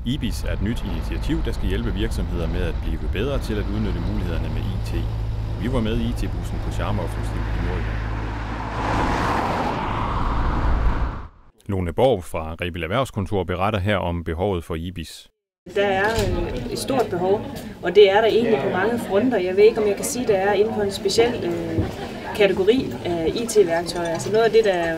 IBIS er et nyt initiativ, der skal hjælpe virksomheder med at blive bedre til at udnytte mulighederne med IT. Vi var med i IT-bussen på Charmeoffensiv i Nordjylland. Lone Borg fra Rebild Erhvervskontor beretter her om behovet for IBIS. Der er et stort behov, og det er der egentlig på mange fronter. Jeg ved ikke, om jeg kan sige, at der er inden for en speciel kategori af IT-værktøjer. Altså noget af det, der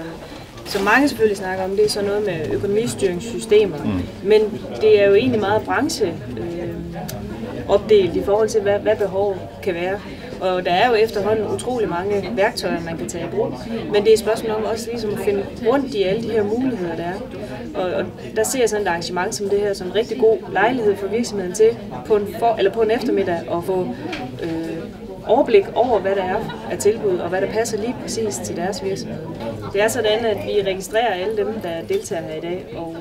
som mange selvfølgelig snakker om, det er så noget med økonomistyringssystemer. Men det er jo egentlig meget brancheopdelt i forhold til, hvad behovet kan være. Og der er jo efterhånden utrolig mange værktøjer, man kan tage i brug. Men det er et spørgsmål om også ligesom at finde rundt i alle de her muligheder, der er. Og der ser jeg sådan et arrangement som det her som en rigtig god lejlighed for virksomheden til på en eftermiddag at få overblik over, hvad der er af tilbud, og hvad der passer lige præcis til deres virksomhed. Det er sådan, at vi registrerer alle dem, der deltager her i dag, og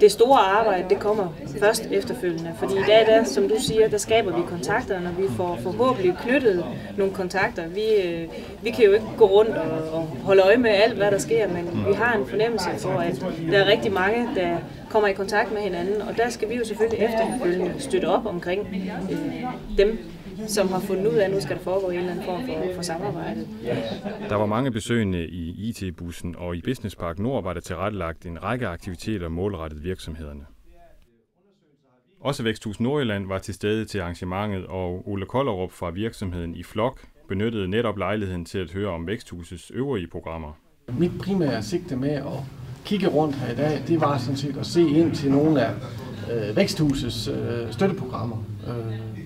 det store arbejde, det kommer først efterfølgende. Fordi i dag, der, som du siger, der skaber vi kontakter, når vi får forhåbentlig knyttet nogle kontakter. Vi kan jo ikke gå rundt og holde øje med alt, hvad der sker, men vi har en fornemmelse for, at der er rigtig mange, der kommer i kontakt med hinanden, og der skal vi jo selvfølgelig efterfølgende støtte op omkring dem, som har fundet ud af, at nu skal der foregå en eller anden form for samarbejde. Der var mange besøgende i IT-bussen, og i Business Park Nord var der tilrettelagt en række aktiviteter målrettet virksomhederne. Også Væksthus Nordjylland var til stede til arrangementet, og Ole Kollerup fra virksomheden i Flok benyttede netop lejligheden til at høre om Væksthusets øvrige programmer. Mit primære sigte med at kigge rundt her i dag, det var sådan set at se ind til nogle af Væksthusets støtteprogrammer,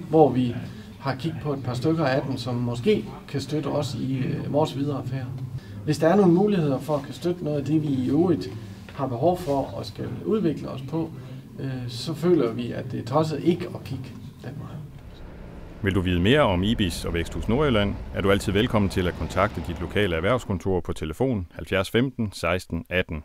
hvor vi har kigget på et par stykker af dem, som måske kan støtte os i vores videre affære. Hvis der er nogle muligheder for at kan støtte noget af det, vi i øvrigt har behov for og skal udvikle os på, så føler vi, at det er tosset ikke at kigge den vej. Vil du vide mere om IBIS og Væksthus Nordjylland, er du altid velkommen til at kontakte dit lokale erhvervskontor på telefon 70 15 16 18.